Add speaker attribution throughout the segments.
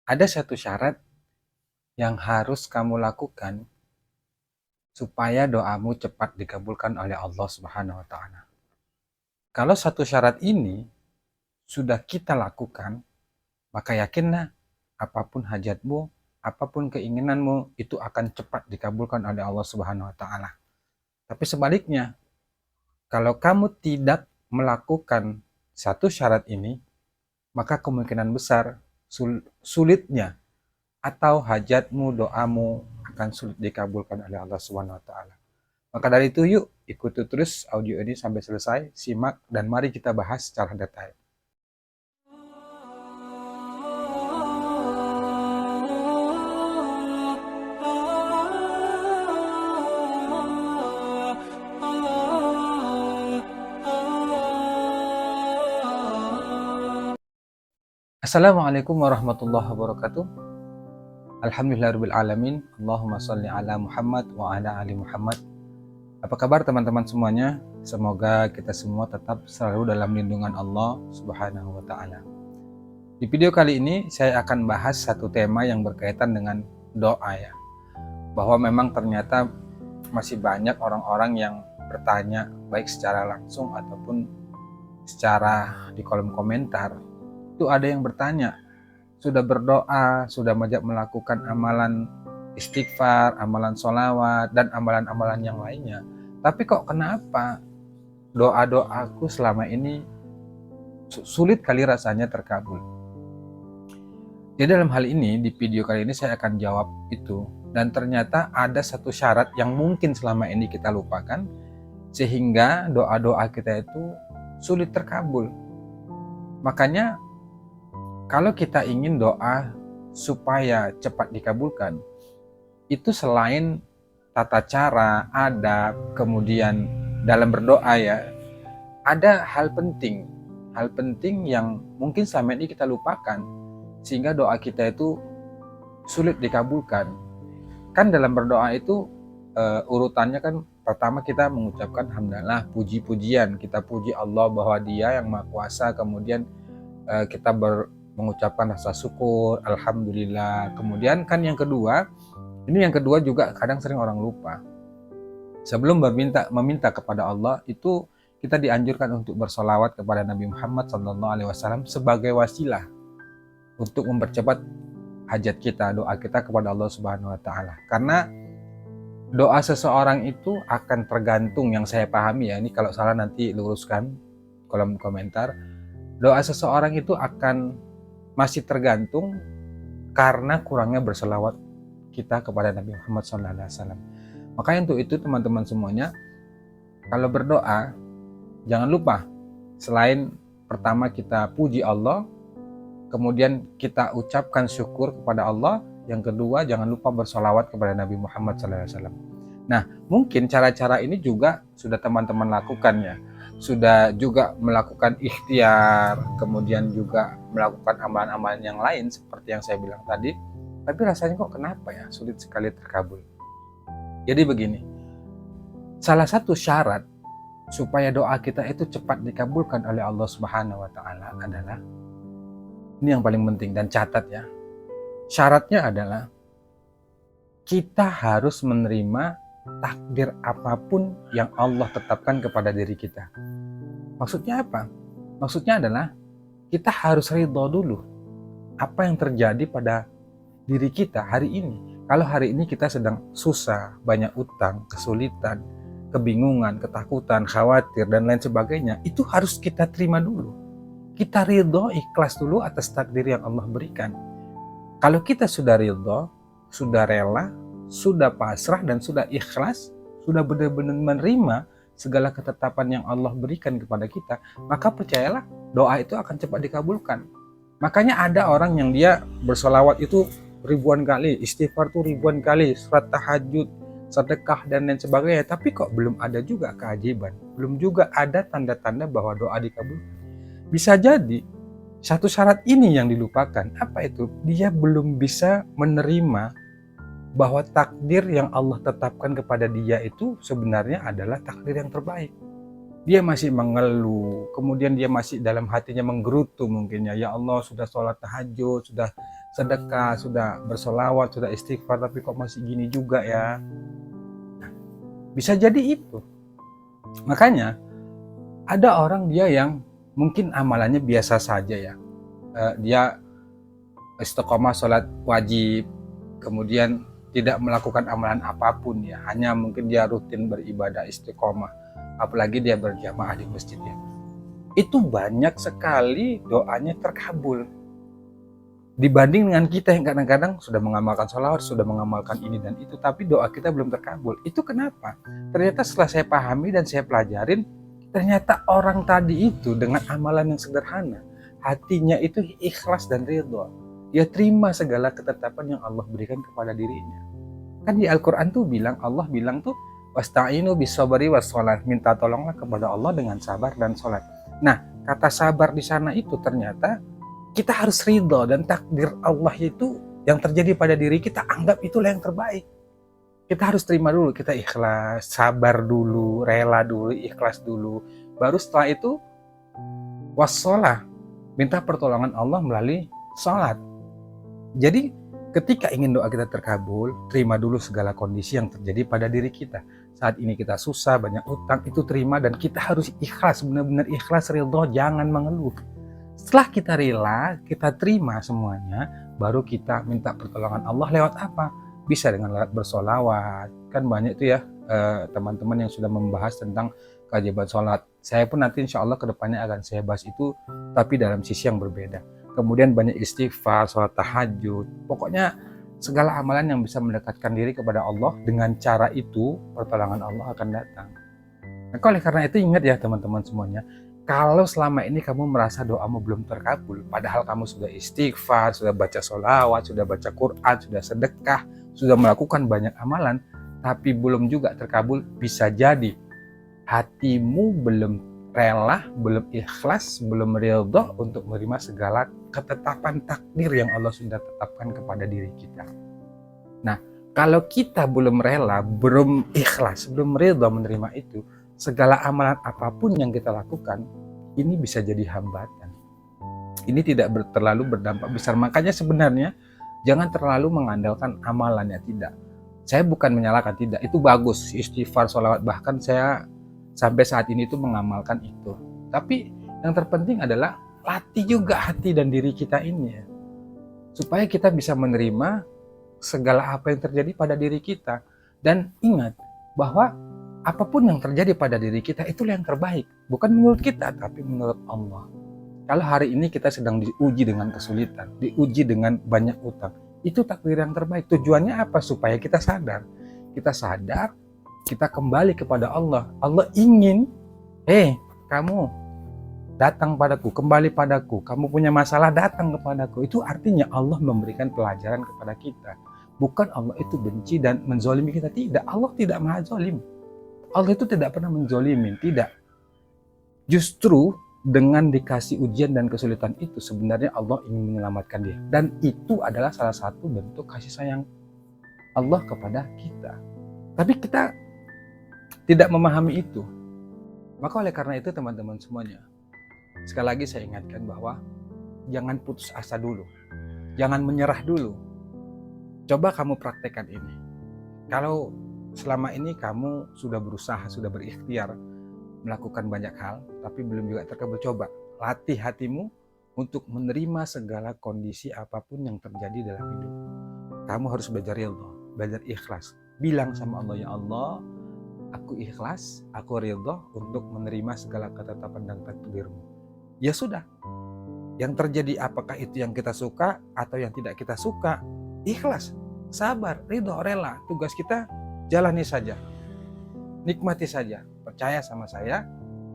Speaker 1: Ada satu syarat yang harus kamu lakukan supaya doamu cepat dikabulkan oleh Allah Subhanahu wa taala. Kalau satu syarat ini sudah kita lakukan, maka yakinlah apapun hajatmu, apapun keinginanmu itu akan cepat dikabulkan oleh Allah Subhanahu wa taala. Tapi sebaliknya, kalau kamu tidak melakukan satu syarat ini, maka kemungkinan besar sulitnya atau hajatmu, doamu akan sulit dikabulkan oleh Allah Subhanahu wa taala. Maka dari itu yuk ikuti terus audio ini sampai selesai, simak dan mari kita bahas secara detail. Assalamualaikum warahmatullahi wabarakatuh. Alhamdulillahirrahmanirrahim. Allahumma salli ala Muhammad wa ala ali Muhammad. Apa kabar teman-teman semuanya? Semoga kita semua tetap selalu dalam lindungan Allah Subhanahu wa taala. Di video kali ini saya akan bahas satu tema yang berkaitan dengan doa ya. Bahwa memang ternyata masih banyak orang-orang yang bertanya baik secara langsung ataupun secara di kolom komentar. Itu ada yang bertanya, sudah berdoa, sudah melakukan amalan istighfar, amalan sholawat, dan amalan-amalan yang lainnya. Tapi kok kenapa doa-doaku selama ini sulit kali rasanya terkabul? Jadi dalam hal ini, di video kali ini saya akan jawab itu. Dan ternyata ada satu syarat yang mungkin selama ini kita lupakan, sehingga doa-doa kita itu sulit terkabul. Makanya kalau kita ingin doa supaya cepat dikabulkan, itu selain tata cara, adab, kemudian dalam berdoa ya, ada hal penting yang mungkin selama ini kita lupakan, sehingga doa kita itu sulit dikabulkan. Kan dalam berdoa itu urutannya kan pertama kita mengucapkan hamdalah, puji-pujian, kita puji Allah bahwa Dia yang Maha Kuasa, kemudian kita mengucapkan rasa syukur, alhamdulillah. Kemudian kan yang kedua juga kadang sering orang lupa. Sebelum meminta kepada Allah itu kita dianjurkan untuk bersolawat kepada Nabi Muhammad SAW sebagai wasilah untuk mempercepat hajat kita, doa kita kepada Allah Subhanahu wa taala. Karena doa seseorang itu akan tergantung, yang saya pahami ya, ini kalau salah nanti luruskan kolom komentar. Doa seseorang itu akan masih tergantung karena kurangnya berselawat kita kepada Nabi Muhammad SAW. Makanya untuk itu teman-teman semuanya, kalau berdoa jangan lupa selain pertama kita puji Allah, kemudian kita ucapkan syukur kepada Allah, yang kedua jangan lupa bersolawat kepada Nabi Muhammad SAW. Nah, mungkin cara-cara ini juga sudah teman-teman lakukan ya, sudah juga melakukan ikhtiar, kemudian juga melakukan amalan-amalan yang lain seperti yang saya bilang tadi, tapi rasanya kok kenapa ya sulit sekali terkabul. Jadi begini, salah satu syarat supaya doa kita itu cepat dikabulkan oleh Allah Subhanahu wa taala adalah, ini yang paling penting dan catat ya, syaratnya adalah kita harus menerima takdir apapun yang Allah tetapkan kepada diri kita. Maksudnya apa? Maksudnya adalah kita harus ridho dulu apa yang terjadi pada diri kita hari ini. Kalau hari ini kita sedang susah, banyak utang, kesulitan, kebingungan, ketakutan, khawatir, dan lain sebagainya, itu harus kita terima dulu. Kita ridho, ikhlas dulu atas takdir yang Allah berikan. Kalau kita sudah ridho, sudah rela, sudah pasrah dan sudah ikhlas, sudah benar-benar menerima segala ketetapan yang Allah berikan kepada kita, maka percayalah doa itu akan cepat dikabulkan. Makanya ada orang yang dia bersolawat itu ribuan kali, istighfar itu ribuan kali, surat tahajud, sedekah dan lain sebagainya, tapi kok belum ada juga keajaiban, belum juga ada tanda-tanda bahwa doa dikabulkan. Bisa jadi satu syarat ini yang dilupakan. Apa itu? Dia belum bisa menerima bahwa takdir yang Allah tetapkan kepada dia itu sebenarnya adalah takdir yang terbaik. Dia masih mengeluh, kemudian dia masih dalam hatinya menggerutu mungkinnya, ya Allah sudah sholat tahajud, sudah sedekah, sudah bersolawat, sudah istighfar, tapi kok masih gini juga ya. Bisa jadi itu. Makanya ada orang dia yang mungkin amalannya biasa saja ya. Dia istiqomah sholat wajib, kemudian tidak melakukan amalan apapun ya, hanya mungkin dia rutin beribadah istiqomah, apalagi dia berjamaah di masjid ya. Itu banyak sekali doanya terkabul dibanding dengan kita yang kadang-kadang sudah mengamalkan sholawat, sudah mengamalkan ini dan itu, tapi doa kita belum terkabul. Itu kenapa? Ternyata setelah saya pahami dan saya pelajarin, ternyata orang tadi itu dengan amalan yang sederhana, hatinya itu ikhlas dan ridho. Dia terima segala ketetapan yang Allah berikan kepada dirinya. Kan di Al-Quran tuh bilang, Allah bilang tuh, wasta'inu bis-sabri was-sholat, minta tolonglah kepada Allah dengan sabar dan sholat. Nah, kata sabar di sana itu ternyata kita harus ridho, dan takdir Allah itu yang terjadi pada diri kita, anggap itulah yang terbaik. Kita harus terima dulu, kita ikhlas, sabar dulu, rela dulu, ikhlas dulu. Baru setelah itu wassalah, minta pertolongan Allah melalui sholat. Jadi ketika ingin doa kita terkabul, terima dulu segala kondisi yang terjadi pada diri kita. Saat ini kita susah, banyak utang, itu terima, dan kita harus ikhlas, benar-benar ikhlas, ridho, jangan mengeluh. Setelah kita rela, kita terima semuanya, baru kita minta pertolongan Allah lewat apa? Bisa dengan lewat bersolawat. Kan banyak itu ya teman-teman yang sudah membahas tentang keajaiban sholat. Saya pun nanti insya Allah kedepannya akan saya bahas itu, tapi dalam sisi yang berbeda. Kemudian banyak istighfar, sholat tahajud. Pokoknya segala amalan yang bisa mendekatkan diri kepada Allah, dengan cara itu pertolongan Allah akan datang. Nah, oleh karena itu ingat ya teman-teman semuanya, kalau selama ini kamu merasa doamu belum terkabul, padahal kamu sudah istighfar, sudah baca sholawat, sudah baca Quran, sudah sedekah, sudah melakukan banyak amalan, tapi belum juga terkabul, bisa jadi hatimu belum rela, belum ikhlas, belum ridho untuk menerima segala ketetapan takdir yang Allah sudah tetapkan kepada diri kita. Nah, kalau kita belum rela, belum ikhlas, belum ridho menerima itu, segala amalan apapun yang kita lakukan, ini bisa jadi hambatan. Ini tidak terlalu berdampak besar. Makanya sebenarnya jangan terlalu mengandalkan amalannya, tidak. Saya bukan menyalahkan, tidak. Itu bagus, istighfar, sholawat. Bahkan saya sampai saat ini tuh mengamalkan itu. Tapi yang terpenting adalah latih juga hati dan diri kita ini ya. Supaya kita bisa menerima segala apa yang terjadi pada diri kita. Dan ingat bahwa apapun yang terjadi pada diri kita, itulah yang terbaik. Bukan menurut kita, tapi menurut Allah. Kalau hari ini kita sedang diuji dengan kesulitan, diuji dengan banyak utang, itu takdir yang terbaik. Tujuannya apa? Supaya kita sadar. Kita sadar, kita kembali kepada Allah. Allah ingin, kamu datang padaku, kembali padaku. Kamu punya masalah, datang kepadaku. Itu artinya Allah memberikan pelajaran kepada kita. Bukan Allah itu benci dan menzolimi kita. Tidak, Allah tidak maha zolim. Allah itu tidak pernah menzolimin, tidak. Justru dengan dikasih ujian dan kesulitan itu, sebenarnya Allah ingin menyelamatkan dia. Dan itu adalah salah satu bentuk kasih sayang Allah kepada kita. Tapi kita tidak memahami itu. Maka oleh karena itu teman-teman semuanya, sekali lagi saya ingatkan bahwa jangan putus asa dulu. Jangan menyerah dulu. Coba kamu praktekkan ini. Kalau selama ini kamu sudah berusaha, sudah berikhtiar melakukan banyak hal, tapi belum juga terkabul, coba latih hatimu untuk menerima segala kondisi apapun yang terjadi dalam hidup. Kamu harus belajar ridho, belajar ikhlas. Bilang sama Allah, ya Allah, aku ikhlas, aku ridho untuk menerima segala ketetapan dan takdirmu. Ya sudah, yang terjadi apakah itu yang kita suka atau yang tidak kita suka, ikhlas, sabar, ridho, rela. Tugas kita jalani saja, nikmati saja, percaya sama saya.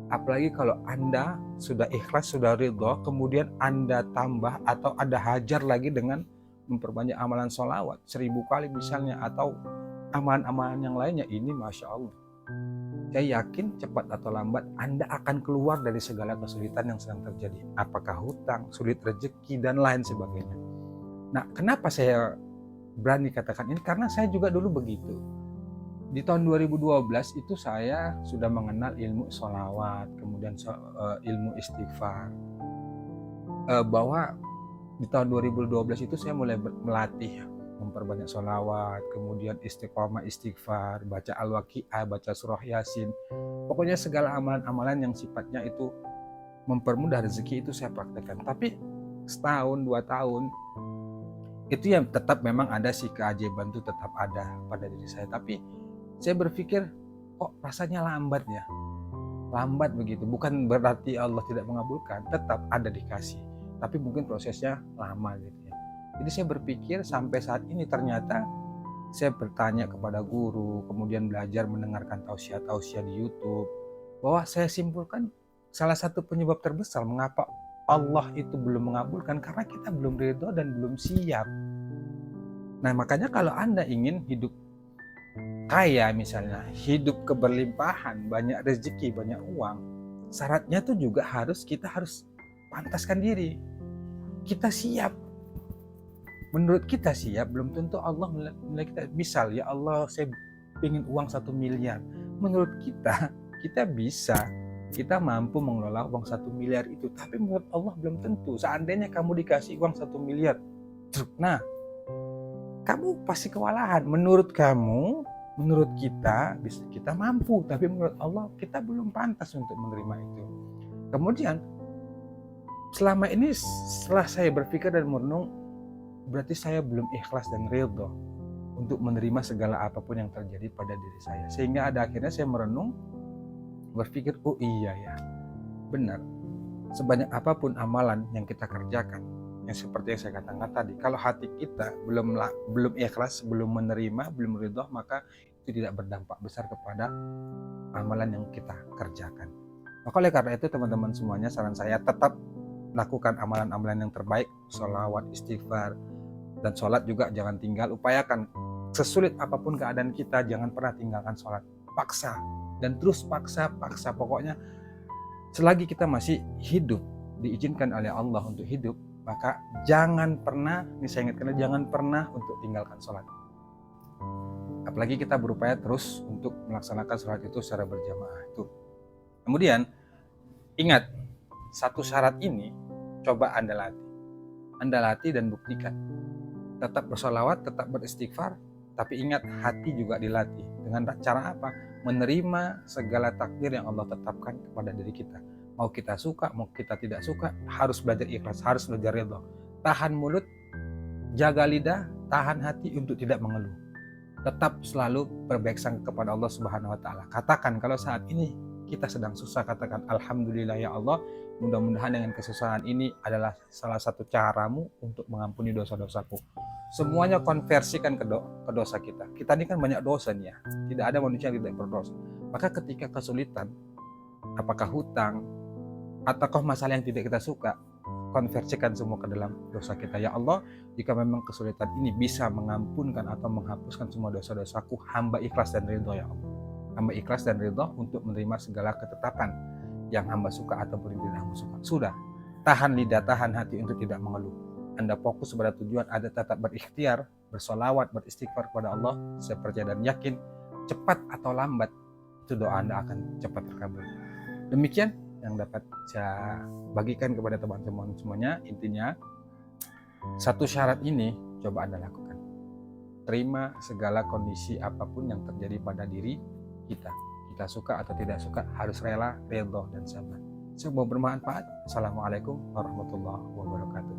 Speaker 1: Apalagi kalau Anda sudah ikhlas, sudah ridho, kemudian Anda tambah atau Anda hajar lagi dengan memperbanyak amalan sholawat 1000 kali misalnya, atau amalan-amalan yang lainnya, ini Masya Allah. Saya yakin cepat atau lambat Anda akan keluar dari segala kesulitan yang sedang terjadi. Apakah hutang, sulit rezeki, dan lain sebagainya. Nah, kenapa saya berani katakan ini? Karena saya juga dulu begitu. Di tahun 2012 itu saya sudah mengenal ilmu sholawat, kemudian ilmu istighfar, bahwa di tahun 2012 itu saya mulai melatih memperbanyak sholawat, kemudian istiqomah, istighfar, baca al-waqiah, baca surah yasin. Pokoknya segala amalan-amalan yang sifatnya itu mempermudah rezeki itu saya praktekkan. Tapi setahun, 2 tahun, itu yang tetap memang ada sih, keajaiban itu tetap ada pada diri saya. Tapi saya berpikir, kok rasanya lambat ya? Lambat begitu. Bukan berarti Allah tidak mengabulkan, tetap ada dikasih. Tapi mungkin prosesnya lama gitu ya. Jadi saya berpikir sampai saat ini ternyata saya bertanya kepada guru, kemudian belajar mendengarkan tausiah-tausiah di YouTube, bahwa saya simpulkan salah satu penyebab terbesar mengapa Allah itu belum mengabulkan karena kita belum ridho dan belum siap. Nah, makanya kalau Anda ingin hidup kaya misalnya, hidup keberlimpahan, banyak rezeki, banyak uang, syaratnya tuh juga kita harus pantaskan diri. Kita siap. Menurut kita siap, belum tentu Allah mulai kita. Misal, ya Allah saya ingin uang 1 miliar. Menurut kita bisa. Kita mampu mengelola uang 1 miliar itu. Tapi menurut Allah belum tentu. Seandainya kamu dikasih uang 1 miliar. Nah, kamu pasti kewalahan. Menurut kamu, menurut kita mampu. Tapi menurut Allah, kita belum pantas untuk menerima itu. Kemudian, selama ini setelah saya berpikir dan merenung, berarti saya belum ikhlas dan ridho untuk menerima segala apapun yang terjadi pada diri saya. Sehingga ada akhirnya saya merenung, berpikir, oh iya ya, benar. Sebanyak apapun amalan yang kita kerjakan, yang seperti yang saya katakan tadi, kalau hati kita belum ikhlas, belum menerima, belum ridho, maka itu tidak berdampak besar kepada amalan yang kita kerjakan. Maka oleh karena itu teman-teman semuanya, saran saya tetap lakukan amalan-amalan yang terbaik, sholawat, istighfar, dan sholat juga jangan tinggal. Upayakan sesulit apapun keadaan kita, jangan pernah tinggalkan sholat. Paksa dan terus paksa. Pokoknya selagi kita masih hidup, diizinkan oleh Allah untuk hidup, maka jangan pernah, ini saya ingatkan, jangan pernah untuk tinggalkan sholat. Apalagi kita berupaya terus untuk melaksanakan sholat itu secara berjamaah itu. Kemudian ingat, satu syarat ini coba Anda latih dan buktikan. Tetap bersolawat, tetap beristighfar, tapi ingat, hati juga dilatih. Dengan cara apa? Menerima segala takdir yang Allah tetapkan kepada diri kita. Mau kita suka, mau kita tidak suka, harus belajar ikhlas, harus belajar ridho. Tahan mulut, jaga lidah, tahan hati untuk tidak mengeluh. Tetap selalu berbaik sangka kepada Allah Subhanahu wa Ta'ala. Katakan kalau saat ini kita sedang susah, katakan alhamdulillah ya Allah, mudah-mudahan dengan kesusahan ini adalah salah satu caramu untuk mengampuni dosa-dosaku. Semuanya konversikan ke dosa kita. Kita ini kan banyak dosa nih ya. Tidak ada manusia yang tidak berdosa. Maka ketika kesulitan, apakah hutang, ataukah masalah yang tidak kita suka, konversikan semua ke dalam dosa kita. Ya Allah, jika memang kesulitan ini bisa mengampunkan atau menghapuskan semua dosa-dosaku, hamba ikhlas dan ridho ya Allah. Hamba ikhlas dan ridho untuk menerima segala ketetapan yang hamba suka ataupun yang tidak hamba suka. Sudah, tahan lidah, tahan hati untuk tidak mengeluh. Anda fokus pada tujuan, Anda tetap berikhtiar, bersolawat, beristighfar kepada Allah. Saya percaya dan yakin, cepat atau lambat, itu doa Anda akan cepat terkabul. Demikian yang dapat saya bagikan kepada teman-teman semuanya. Intinya, satu syarat ini coba Anda lakukan. Terima segala kondisi apapun yang terjadi pada diri kita. Kita suka atau tidak suka, harus rela, ridho, dan sabar. Semoga bermanfaat. Assalamualaikum warahmatullahi wabarakatuh.